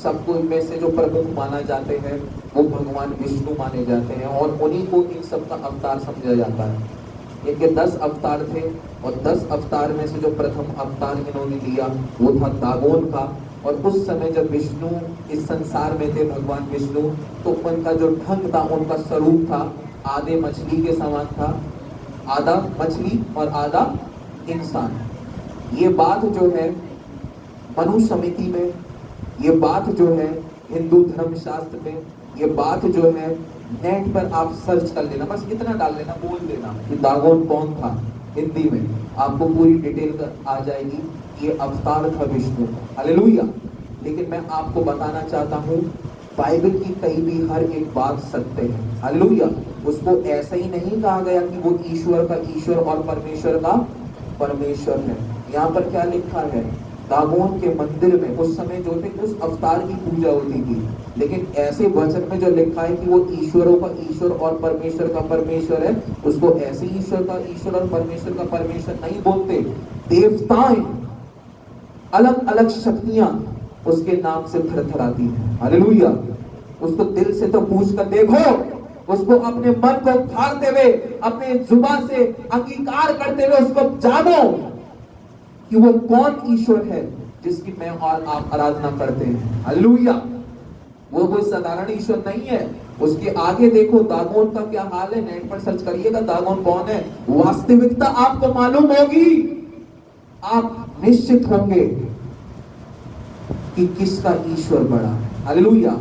Speaker 1: सबको इनमें से जो प्रमुख माना जाते हैं वो भगवान विष्णु माने जाते हैं, और उन्हीं को इन सब का अवतार समझा जाता है। इनके 10 अवतार थे, और 10 अवतार में से जो प्रथम अवतार इन्होंने लिया वो था दागोन का। और उस समय जब विष्णु इस संसार में थे, भगवान विष्णु, तो उनका जो ढंग था, उनका स्वरूप था, आधे मछली के समान था, आधा मछली और आधा इंसान। ये बात जो है मनु समिति में, ये बात जो है हिंदू धर्मशास्त्र में, ये बात जो है नेट पर आप सर्च कर लेना, बस इतना डाल लेना, बोल देना कि दागोन कौन था हिंदी में, आपको पूरी डिटेल आ जाएगी। ये अवतार था विष्णु का, हालेलुया। लेकिन मैं आपको बताना चाहता हूँ, बाइबल की कहीं भी हर एक बात सत्य है, हालेलुया। उसको ऐसा ही नहीं कहा गया कि वो ईश्वर का ईश्वर और परमेश्वर का परमेश्वर है। यहाँ पर क्या लिखा है, दागोन के मंदिर में उस समय जो थे उस अवतार की पूजा होती थी, लेकिन ऐसे वचन में जो लिखा है कि वो ईश्वरों का ईश्वर और परमेश्वर का परमेश्वर है, उसको ऐसे ईश्वर का ईश्वर और परमेश्वर का परमेश्वर नहीं बोलते। देवताएं, अलग अलग शक्तियां उसके नाम से थरथराती हैं, हालेलुया। उसको दिल से तो पूछ कर देखो, उसको अपने मन को फाड़ते हुए, अपने जुबान से अंगीकार करते हुए उसको जानो कि वो कौन ईश्वर है जिसकी मैं और आप आराधना करते हैं, हालेलुया। वो कोई साधारण ईश्वर नहीं है। उसके आगे देखो दागोन का क्या हाल है, नेट पर सर्च करिएगा दागोन कौन है, वास्तविकता आपको मालूम होगी, आप निश्चित होंगे कि किसका ईश्वर बड़ा है, हालेलुया।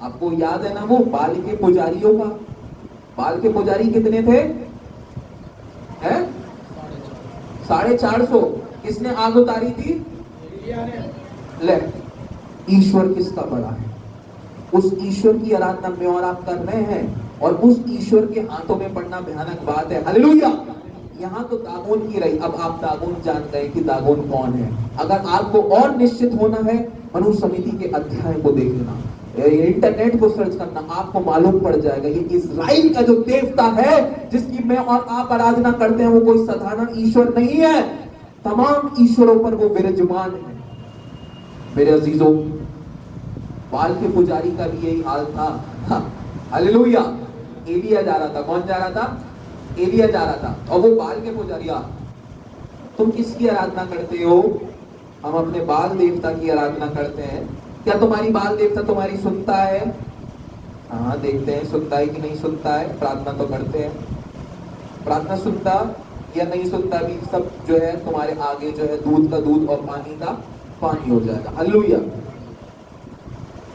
Speaker 1: आपको याद है ना वो बाल के पुजारियों का, बाल के पुजारी कितने थे, हैं 450। किसने आग उतारी थी, ले, ईश्वर किसका बड़ा है, उस ईश्वर की आराधना में और आप कर रहे हैं, और उस ईश्वर के हाथों में पड़ना भयानक बात है, हालेलुया। यहाँ तो दागोन की रही, अब आप दागोन जान गए कि दागोन कौन है। अगर आपको और निश्चित होना है, मनु समिति के अध्याय को देखना, इंटरनेट को सर्च करना, आपको मालूम पड़ जाएगा ये इजराइल का जो देवता है जिसकी मैं और आप आराधना करते हैं, वो कोई साधारण ईश्वर नहीं है, तमाम ईश्वरों पर वो विराजमान है। मेरे अजीजों, बाल के पुजारी का भी यही हाल था, हालेलुया। एलिया जा रहा था, कौन जा रहा था, एलिया जा रहा था, और वो बाल के पुजारी, तुम किसकी आराधना करते हो, हम अपने बाल देवता की आराधना करते हैं, क्या तुम्हारी बाल देवता तुम्हारी सुनता है, हाँ देखते हैं सुनता है कि नहीं सुनता है, प्रार्थना तो करते हैं, प्रार्थना सुनता या नहीं सुनता भी सब जो है तुम्हारे आगे जो है दूध का दूध और पानी का पानी हो जाएगा, हालेलुया।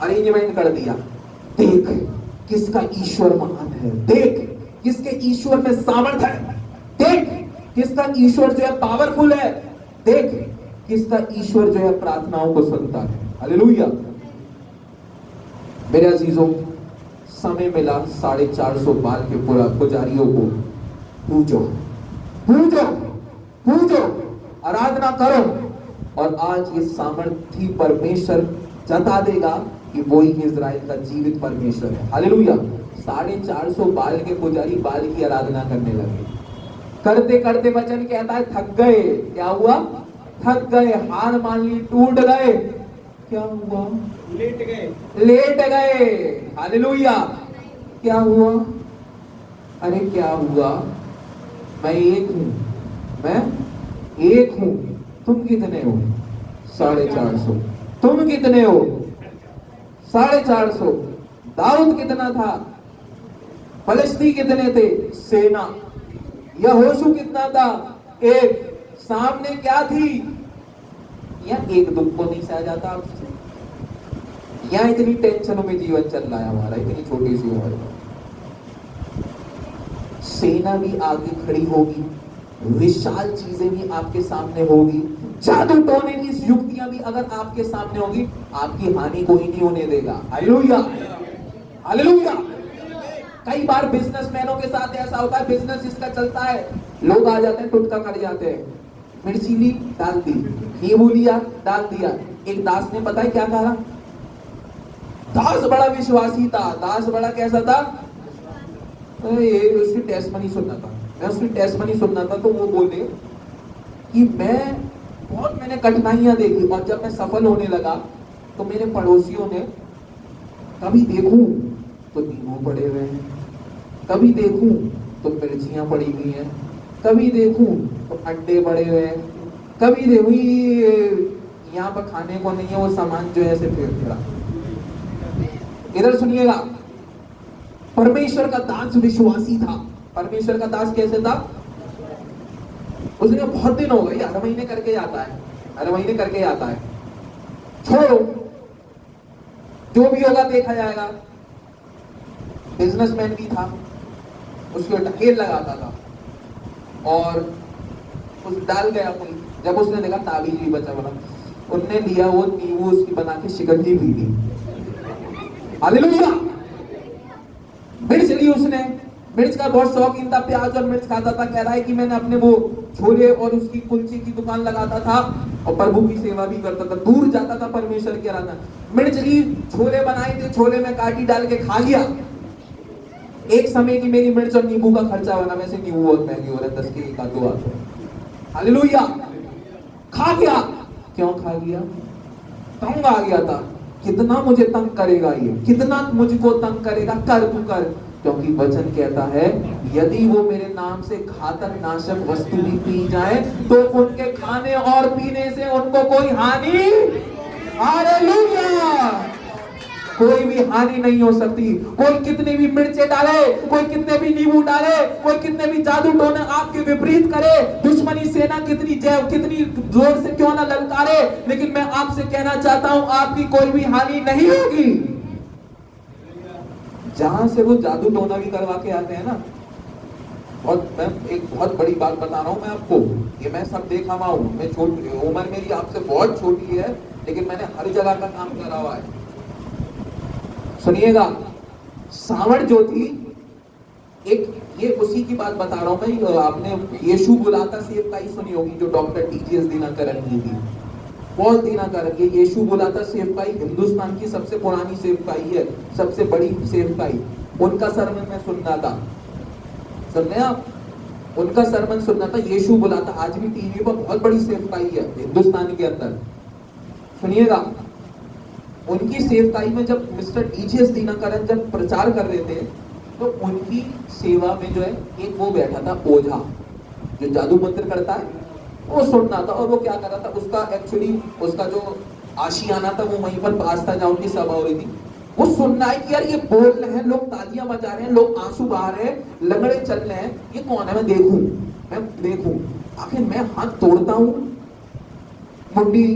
Speaker 1: अरेंजमेंट कर दिया, देख किसका ईश्वर महान है, देख किसके ईश्वर में सामर्थ है, देख किसका ईश्वर जो है पावरफुल है, देख किसका ईश्वर जो है प्रार्थनाओं को सुनता है, हालेलुया। मेरे अजीजों, समय मिला 450 बाल के पुजारियों को पूजो पूजो पूजो, आराधना करो, और आज ये सामर्थी परमेश्वर जता देगा कि वही इजराइल का जीवित परमेश्वर है, हालेलुया। 450 बाल के पुजारी बाल की आराधना करने लगे, करते करते वचन कहता है थक गए, क्या हुआ, थक गए, हार मान ली, टूट गए, क्या हुआ, लेट गए, हालेलुया। क्या हुआ, अरे क्या हुआ, मैं एक हूं, मैं एक हूं, तुम कितने हो, 450, तुम कितने हो, 450, दाऊद कितना था, फलस्ती कितने थे, सेना, यहोशू कितना था, एक, सामने क्या थी, या एक दुख को नहीं सहा जाता आपसे, या इतनी टेंशनों में जीवन चल रहा है हमारा, इतनी छोटी सी उम्र में। सेना भी आगे खड़ी होगी, विशाल चीजें भी आपके सामने होगी, जादू टोने की युक्तियां भी अगर आपके सामने होगी, आपकी हानि कोई नहीं होने देगा, हालेलुया हालेलुया। कई बार बिजनेसमैनों के साथ ऐसा होता है, बिजनेस इसका चलता है, लोग आ जाते हैं, टुटका कर जाते हैं, मिर्ची ली डाल दी, नींबू लिया डाल दिया। एक दास ने पता है क्या कहा, दास बड़ा विश्वासी था, दास बड़ा कैसा था, ये उसकी टेस्टमनी सुनना था, मैं उसकी टेस्टमनी सुनना था, तो वो बोले कि मैंने कठिनाइयां देखी, और जब मैं सफल होने लगा तो मेरे पड़ोसियों ने, कभी देखूं तो नींबू पड़े हुए हैं, कभी देखूं तो मिर्चियां पड़ी हुई हैं, कभी देखूं तो अंडे पड़े हुए हैं, कभी देखूं यहाँ पर खाने को नहीं है, वो सामान जो है ऐसे फेंक दिया। इधर सुनिएगा, परमेश्वर का दास विश्वासी था। परमेश्वर का दास कैसे था? उसने बहुत दिन हो गए, हर महीने करके आता है, हर महीने करके आता है। छोड़ो, जो भी होगा देखा जाएगा। बिजनेसमैन भी था, उसके ढकेल लगाता था और उस डाल गया कोई। जब उसने देखा ताबीज भी बचा बना, उनने लिया वो नींबू उसकी बना के शिकंजी पी ली। हालेलुया। मिर्च ली उसने, मिर्च का बहुत शौकीन था, प्याज और मिर्च खाता था। कह रहा है कि मैंने अपने वो छोले और उसकी कुलचे की दुकान लगाता था और प्रभु की सेवा भी करता था, दूर जाता था परमेश्वर के आराधना। मिर्च ली, छोले बनाए थे, छोले में काटी डाल के खा लिया। एक समय की मेरी मिर्च और नींबू का खर्चा बना। वैसे नींबू बहुत महंगे हो रहे, 10 के एक दो आते हैं। हालेलुया। खा गया। क्यों खा गया? तंग आ गया था। कितना मुझे तंग करेगा ये, कितना मुझको तंग करेगा, कर तू कर। क्योंकि वचन कहता है यदि वो मेरे नाम से घातक नाशक वस्तु भी पी जाए तो उनके खाने और पीने से उनको कोई हानि, हालेलुया, कोई भी हानि नहीं हो सकती। कोई कितनी भी मिर्चे डाले, कोई कितने भी नींबू डाले, कोई कितने भी जादू टोना आपके विपरीत करे, दुश्मनी सेना कितनी जोर से क्यों ना ललकारे, लेकिन मैं आपसे कहना चाहता हूं आपकी कोई भी हानि नहीं होगी। जहां से वो जादू टोना भी करवा के आते हैं ना, और मैं एक बहुत बड़ी बात बता रहा हूं मैं आपको, ये मैं सब देखा हुआ हूं। मैं छोटी उम्र मेरी आपसे बहुत छोटी है, लेकिन मैंने हर जगह का काम करा हुआ है। सुनिएगा, सावड़ जो थी, एक ये उसी की बात बता रहा हूं मैं। आपने यीशु बुलाता सेवकाई सुनी होगी, जो डॉक्टर टीजीएस दिनकरन की थी। पॉल दिनकरन की यीशु बुलाता सेवकाई हिंदुस्तान की सबसे पुरानी सेवकाई है, सबसे बड़ी सेवकाई। उनका सरमन मैं सुनना था, सुनने आप, उनका सरमन सुनना था। यीशु बुलाता आज भी टीवी पर बहुत बड़ी सेवकाई है हिंदुस्तान के अंदर। सुनिएगा, उनकी सेवकाई में जब मिस्टर टीजीएस दिनकरन जब प्रचार कर रहे थे, तो उनकी सेवा में जो है एक वो बैठा था, ओझा, जो जादू मंत्र करता है, वो सुनना था। और वो क्या कर रहा था, उसका एक्चुअली उसका जो आशियाना था वो वहीं पर पास था जहाँ उनकी सभा हो रही थी। वो सुनना है कि यार ये बोल रहे हैं, लोग तालियां बजा रहे हैं, लोग आंसू बहा रहे हैं, लंगड़े चल रहे हैं, ये कौन है? मैं देखूं। आखिर मैं हाथ तोड़ता हूँ, मुंडी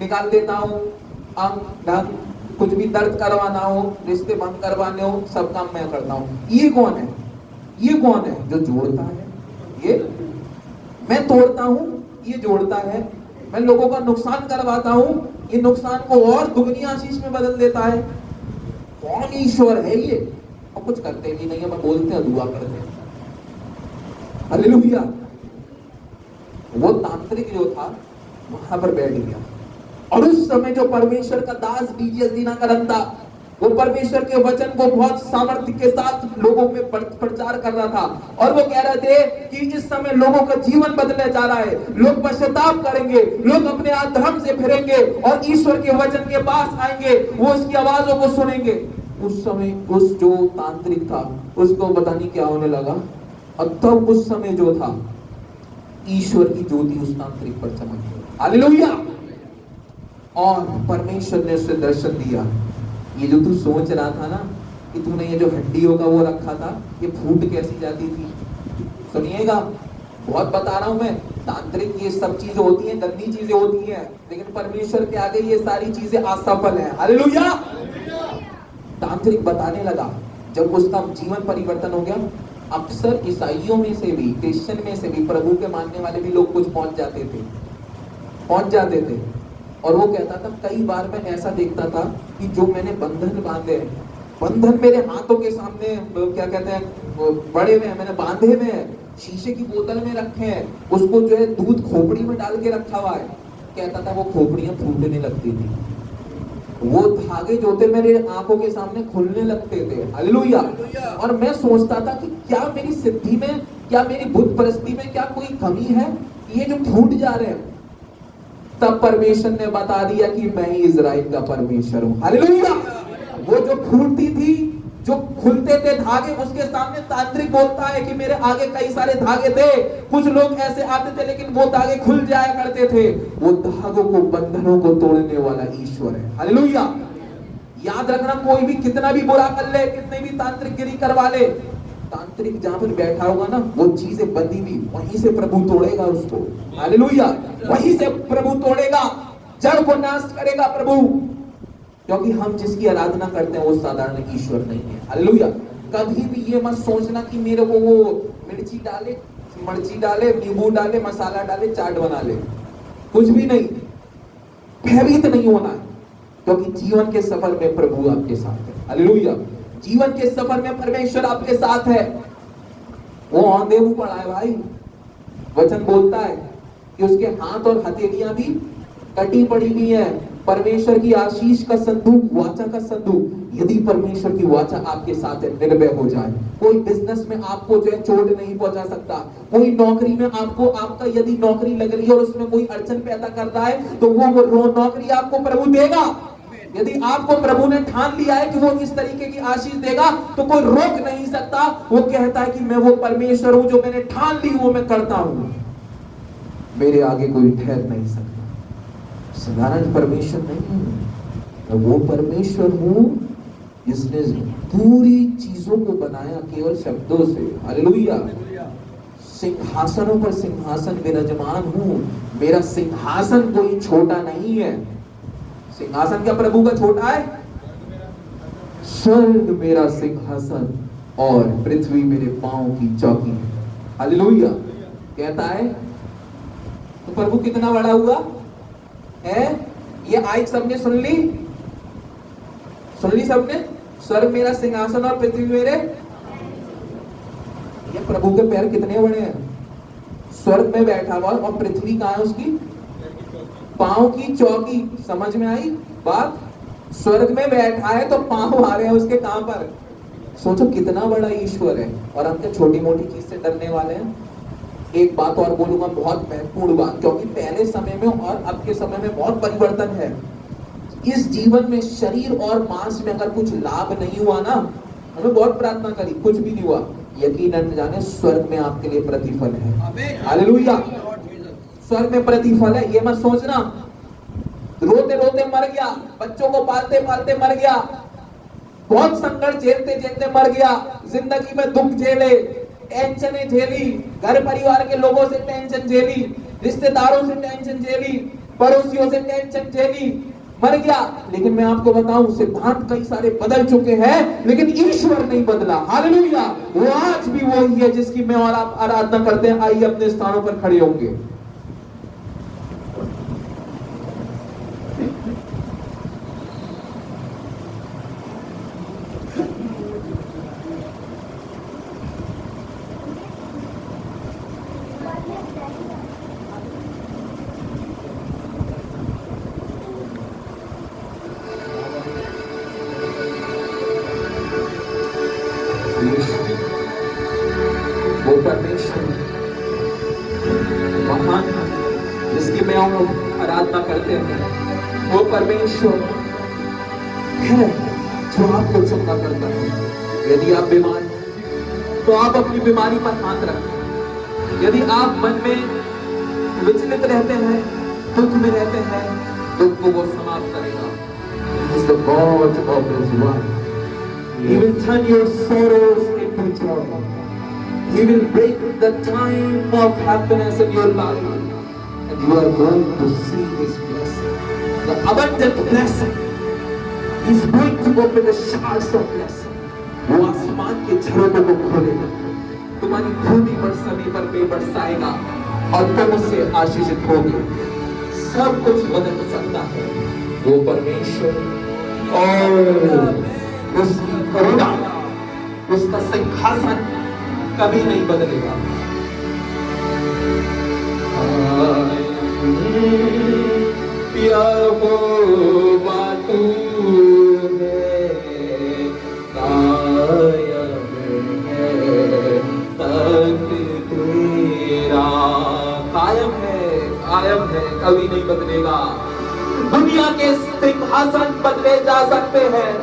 Speaker 1: निकाल देता हूँ, अंग ढंग, कुछ भी दर्द करवाना हो, रिश्ते बंद करवाने हो, सब काम मैं करता हूँ। ये कौन है? ये कौन है जो जोड़ता है? ये मैं तोड़ता हूँ, ये जोड़ता है। मैं लोगों का नुकसान करवाता हूँ, ये नुकसान को और दुगनी आशीष में बदल देता है। कौन ईश्वर है ये? और कुछ करते भी नहीं है, मैं बोलते हैं, दुआ करते हैं। हालेलुया। वो तांत्रिक जो था वहां पर बैठ गया, और उस समय जो परमेश्वर का दास टीजीएस दिनकरन था, वो परमेश्वर के वचन को बहुत सामर्थ्य के साथ लोगों में प्रचार कर रहा था। और वो कह रहे थे कि इस समय लोगों का जीवन बदलने जा रहा है, लोग पश्चाताप करेंगे, लोग अपने अधर्म से फिरेंगे और ईश्वर के वचन के पास आएंगे, वो उसकी आवाजों को सुनेंगे। उस समय उस जो तांत्रिक था उसको पता नहीं क्या होने लगा, अब तब उस समय जो था ईश्वर की ज्योति उस तांत्रिक पर चमक गई। हालेलुया। और परमेश्वर ने उसे दर्शन दिया, ये जो तू सोच रहा था ना कि तूने ये जो हड्डियों का वो रखा था, ये फूट कैसी जाती थी। सुनिएगा, बहुत बता रहा हूं मैं, तांत्रिक ये सब चीजें होती हैं, गंदी चीजें होती हैं, लेकिन परमेश्वर के आगे ये सारी चीजें असफल हैं। हालेलुया। तांत्रिक बताने लगा, जब उसका जीवन परिवर्तन हो गया, अक्सर ईसाइयों में से भी, क्रिश्चियन में से भी, प्रभु के मानने वाले भी लोग कुछ पहुंच जाते थे। और वो कहता था, कई बार मैं ऐसा देखता था कि जो मैंने बंधन बांधे, बंधन मेरे हाथों के सामने क्या कहते हैं बड़े में मैंने बांधे हुए हैं, शीशे की बोतल में रखे हैं, उसको जो है दूध खोपड़ी में डाल के रखा हुआ है। कहता था वो खोपड़ियां फूटने लगती थी, वो धागे जो थे मेरे आंखों के सामने खुलने लगते थे। हालेलुया। और मैं सोचता था कि क्या मेरी सिद्धि में, क्या मेरी बुद्ध परस्ती में क्या कोई कमी है, ये जो फूट जा रहे हैं। तब परमेश्वर ने बता दिया कि मैं ही इजराइल का परमेश्वर हूं। हालेलुया। वो जो फूटती थी जो खुलते थे धागे, उसके सामने तांत्रिक बोलता है कि मेरे आगे कई सारे धागे थे, कुछ लोग ऐसे आते थे लेकिन वो धागे खुल जाया करते थे। वो धागों को, बंधनों को तोड़ने वाला ईश्वर है। हालेलुया। याद रखना, कोई भी कितना भी बुरा कर ले, कितने भी तांत्रिक गिरी करवा ले, तांत्रिक जहां पर बैठा होगा ना, वो चीजें बंधी हुई, वहीं से प्रभु तोड़ेगा उसको। हालेलुया। वहीं से प्रभु तोड़ेगा, जड़ को नाश करेगा प्रभु। क्योंकि हम जिसकी आराधना करते हैं वो साधारण ईश्वर नहीं है। हालेलुया। कभी भी ये मत सोचना कि मेरे को वो मिर्ची डाले, नींबू डाले, मसाला डाले, चाट बना ले, कुछ भी नहीं। भयभीत नहीं होना, क्योंकि जीवन के सफर में प्रभु आपके साथ है। हालेलुया। जीवन के सफर में परमेश्वर आपके साथ है। वो औंधे मुंह पड़ा है भाई। वचन बोलता है कि उसके हाथ और हथेलियां भी कटी पड़ी हुई है। परमेश्वर की आशीष का संदूक, वाचा का संदूक, यदि परमेश्वर की वाचा आपके साथ है, निर्भय हो जाए। कोई बिजनेस में आपको जो है चोट नहीं पहुंचा सकता। कोई नौकरी में आपको, आपका यदि नौकरी लग रही है और उसमें कोई अड़चन पैदा कर रहा है, तो वो नौकरी आपको प्रभु देगा। यदि आपको प्रभु ने ठान लिया है कि वो इस तरीके की आशीष देगा, तो कोई रोक नहीं सकता। वो कहता है कि मैं वो परमेश्वर हूं, जो मैंने ठान ली वो मैं करता हूं, मेरे आगे कोई ठहर नहीं सकता। साधारण परमेश्वर नहीं है, वो परमेश्वर हूं जिसने पूरी चीजों को बनाया केवल शब्दों से। हालेलुया। सिंहासनों पर सिंहासन विराजमान हूं। मेरा सिंहासन कोई छोटा नहीं है। सिंहासन क्या प्रभु का छोटा है? स्वर्ग मेरा सिंहासन और पृथ्वी मेरे पांव की चौकी है। हालेलुया। कहता है तो प्रभु कितना बड़ा हुआ है। ये आयत सबने सुन ली सबने। स्वर्ग मेरा सिंहासन और पृथ्वी मेरे। ये प्रभु के पैर कितने बड़े हैं। स्वर्ग में बैठा हुआ और पृथ्वी कहां है उसकी? पांव की चौकी। समझ में आई बात? स्वर्ग में बैठा है तो पांव आ रहे हैं उसके कहां पर। सोचो कितना बड़ा ईश्वर है। और हम क्या छोटी मोटी चीज से डरने वाले हैं। एक बात और बोलूंगा, बहुत महत्वपूर्ण बात, क्योंकि पहले समय में और अब के समय में बहुत परिवर्तन है। इस जीवन में शरीर और मांस में अगर कुछ लाभ नहीं हुआ ना, हमें बहुत प्रार्थना करी, कुछ भी नहीं हुआ, यकीनन जाने स्वर्ग में आपके लिए प्रतिफल है। हालेलुया। स्वर्ग में प्रतिफल है। ये मत सोचना रोते रोते मर गया, बच्चों को पालते पालते मर गया, बहुत संकट झेलते झेलते मर गया, जिंदगी में दुख झेले, टेंशनें झेली, घर परिवार के लोगों से टेंशन झेली, रिश्तेदारों से टेंशन झेली, पड़ोसियों से टेंशन झेली, मर गया। लेकिन मैं आपको बताऊं, सिद्धांत कई सारे बदल चुके हैं, लेकिन ईश्वर नहीं बदला। हालेलुया। वो आज भी वही है जिसकी मैं और आप आराधना करते हैं। आइए अपने स्थानों पर खड़े होंगे। वो परमेश्वर महान जिसकी मैं आराधना करते हैं, वो परमेश्वर है जो आपको चंगा करता है। यदि आप बीमार हैं तो आप अपनी बीमारी पर हाथ रखें। यदि आप मन में विचलित रहते हैं, दुख में रहते हैं, दुख को वो समाप्त करेगा। He is the God of His word. He will turn your sorrows into joy. He will break the time of happiness in your life, and you are going to see His blessing, the abundant blessing. He is going to open the showers of blessing. वो आसमान के झरोखों को खोलेगा, तुम्हारी भूमि पर सभी पर बरसाएगा और तुम उससे आशीषित होगे। सब कुछ बदल सकता है वो परमेश्वर, और उसकी करुणा, उसका सिंहासन कभी नहीं बदलेगा। यहोवा तू है, कायम है तख्त तेरा, कायम है, कभी नहीं बदलेगा। दुनिया के सिंहासन बदले जा सकते हैं,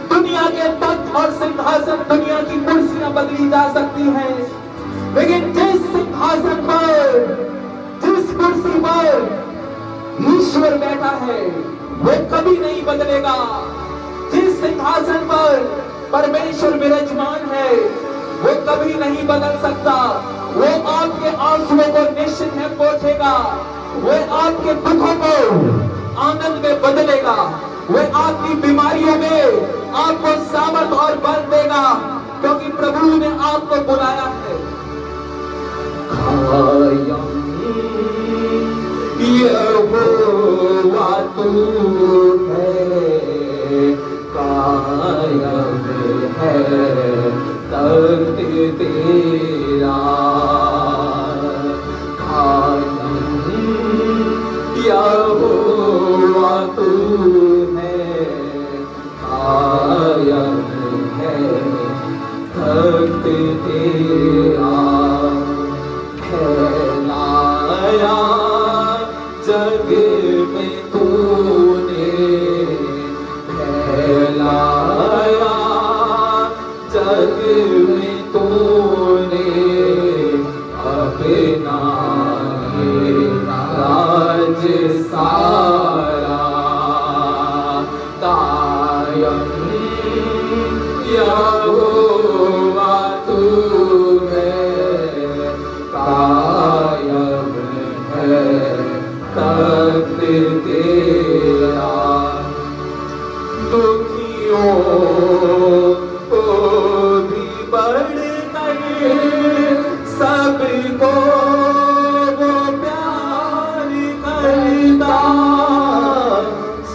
Speaker 1: दुनिया के पद तख्त और सिंहासन दुनिया की कुर्सियां बदली जा सकती हैं, लेकिन जिस सिंहासन पर, जिस कुर्सी पर ईश्वर बैठा है वो कभी नहीं बदलेगा। जिस सिंहासन पर परमेश्वर विराजमान है वो कभी नहीं बदल सकता। वो आपके आंसुओं को निश्चित है पोंछेगा, वो आपके दुखों को आनंद में बदलेगा, वो आपकी बीमारियों में आपको सामर्थ और बल देगा, क्योंकि प्रभु ने आपको बुलाया है। यहोवा तू है, कायम है तख्त तेरा, कायम यहोवा तू है, कायम है तख्त तेरा, फैलाया जग में तूने, फैलाया जग में तूने अपना राज सारा, कायम यहोवा तू है, कायम है तख्त तेरा। दुखियों को भी बढ़कर सबको वो प्यार करता,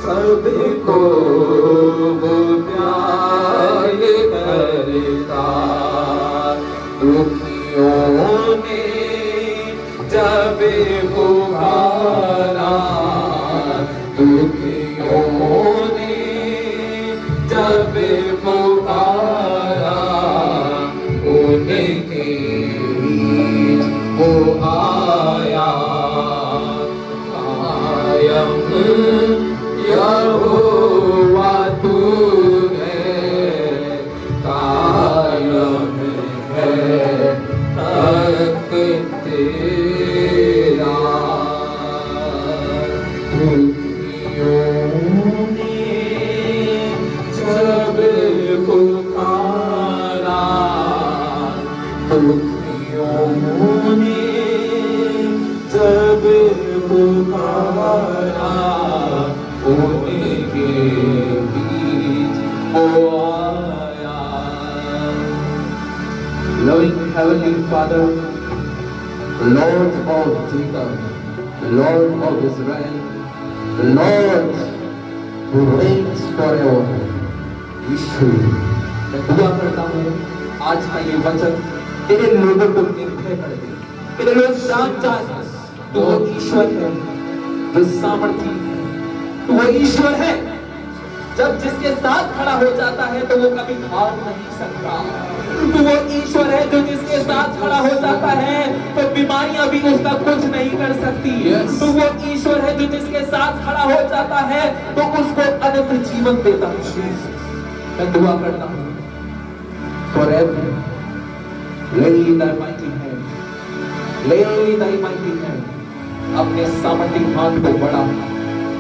Speaker 1: सबको वो प्यार करता। दुखियों ने जब पुकारा, दुखियों ने जब पुकारा, उनके बीच वो आया, कायम यहोवा तू है, कायम है तख्त तेरा। दुखियों ने जब पुकारा, दुखियों ने जब पुकारा, उनके बीच वो आया। Loving Heavenly Father, Lord of Jacob, Lord of Israel, the Lord who reigns forever, ईश्वर, मैं दुआ करता हूँ आज का ये वचन तेरे लोगों को निर्भय कर दे, तेरे लोग जान जाए तो वो ईश्वर है जो सामर्थी है, तो वो ईश्वर है जब जिसके साथ खड़ा हो जाता है तो वो कभी हार नहीं सकता, तो वो ईश्वर है जो जिसके साथ खड़ा हो जाता है तो बीमारियां भी उसका कुछ नहीं कर सकती, तो वो ईश्वर है जो जिसके साथ खड़ा हो जाता है तो उसको अनंत जीवन देता है। मैं दुआ करता हूँ forever lay thy mighty hand, lay thy mighty hand, अपने सामर्थ्य हाथ को बढ़ा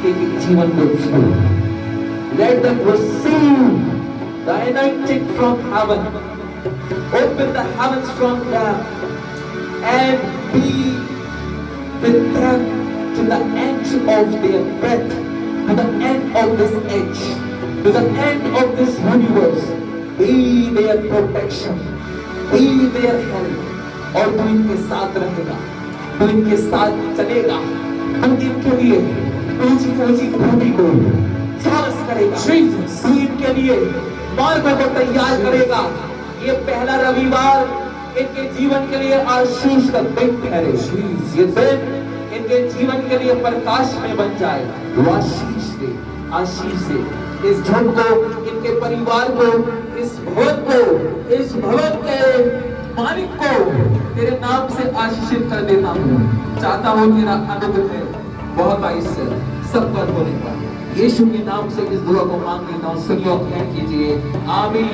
Speaker 1: एक जीवन को छू, let them receive the anointing from heaven, open the heavens from them and be with them to the end of their breath, to the end of this age, to the end of this universe. Be their protection, be their help, और तू इनके साथ रहेगा, तू इनके साथ चलेगा, तू इनके लिए ऊंची ऊंची भूमि को चौरस करेगा, तू इनके लिए मार्गों को तैयार करेगा। ये पहला रविवार इनके जीवन के लिए आशीष का दिन ठहरे, ये दिन इनके जीवन के लिए प्रकाश में बन जाए। तू आशीष दे, आशीष दे इस झुंड को, इनके परिवार को, इस भवन को, इस भवन के मालिक को तेरे नाम से आशीषित कर देता हूँ। चाहता हूँ तेरा अनुग्रह बहुत आइए सब पर होने पर, यीशु के नाम से इस दुआ को मांग लेता हूँ। सुनियो, कीजिए आमीन।